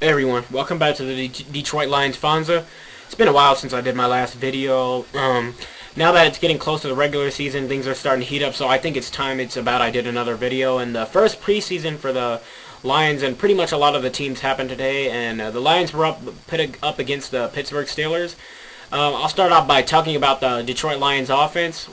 Hey everyone, welcome back to the Detroit Lions Fonza. It's been a while since I did my last video. Now that it's getting close to the regular season, things are starting to heat up, so I think it's time I did another video. And the first preseason for the Lions and pretty much a lot of the teams happened today, and the Lions were put up against the Pittsburgh Steelers. I'll start off by talking about the Detroit Lions offense,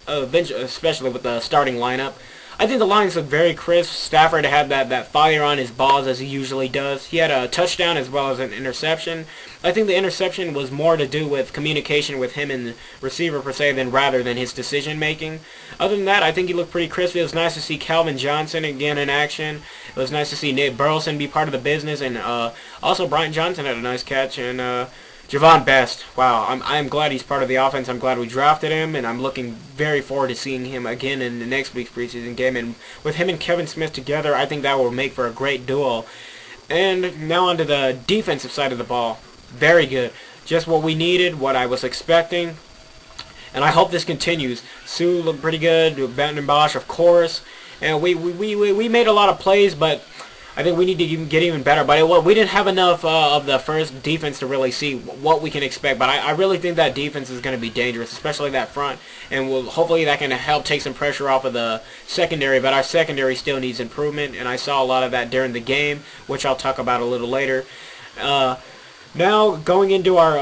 especially with the starting lineup. I think the Lions look very crisp. Stafford had that fire on his balls as he usually does. He had a touchdown as well as an interception. I think the interception was more to do with communication with him and the receiver per se rather than his decision making. Other than that, I think he looked pretty crisp. It was nice to see Calvin Johnson again in action. It was nice to see Nate Burleson be part of the business, and also Brian Johnson had a nice catch, and Javon Best, wow, I'm glad he's part of the offense. I'm glad we drafted him, and I'm looking very forward to seeing him again in the next week's preseason game. And with him and Kevin Smith together, I think that will make for a great duo. And now onto the defensive side of the ball. Very good. Just what we needed, what I was expecting, and I hope this continues. Sue looked pretty good, Benton Bosch, of course, and we made a lot of plays, but I think we need to get even better. But we didn't have enough of the first defense to really see what we can expect. But I really think that defense is going to be dangerous, especially that front. And hopefully that can help take some pressure off of the secondary. But our secondary still needs improvement. And I saw a lot of that during the game, which I'll talk about a little later. Now going into our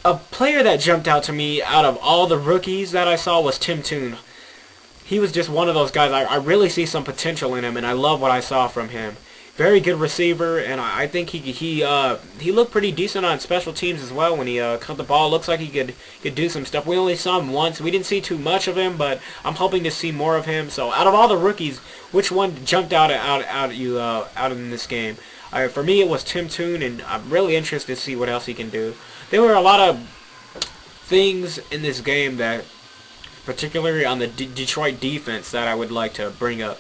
a player that jumped out to me out of all the rookies that I saw was Tim Toon. He was just one of those guys. I really see some potential in him, and I love what I saw from him. Very good receiver, and I think he looked pretty decent on special teams as well when he caught the ball. Looks like he could do some stuff. We only saw him once. We didn't see too much of him, but I'm hoping to see more of him. So out of all the rookies, which one jumped out in this game? For me, it was Tim Toon, and I'm really interested to see what else he can do. There were a lot of things in this game that, particularly on the Detroit defense, that I would like to bring up.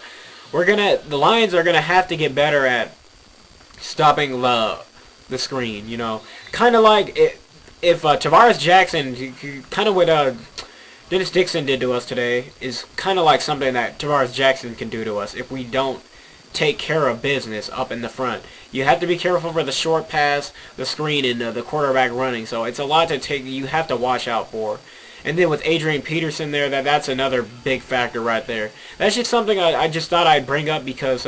The Lions are gonna have to get better at stopping the screen. You know, kind of like if Tavares Jackson, kind of what Dennis Dixon did to us today, is kind of like something that Tavares Jackson can do to us if we don't take care of business up in the front. You have to be careful for the short pass, the screen, and the quarterback running. So it's a lot to take. You have to watch out for. And then with Adrian Peterson there, that's another big factor right there. That's just something I just thought I'd bring up because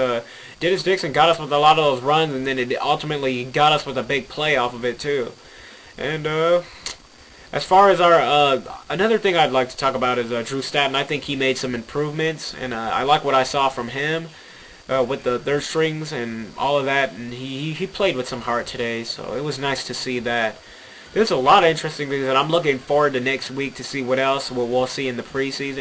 Dennis Dixon got us with a lot of those runs, and then it ultimately got us with a big play off of it too. And as far as our another thing I'd like to talk about is Drew Statton. I think he made some improvements, and I like what I saw from him with the third strings and all of that. And he played with some heart today, so it was nice to see that. There's a lot of interesting things, and I'm looking forward to next week to see what else we'll see in the preseason.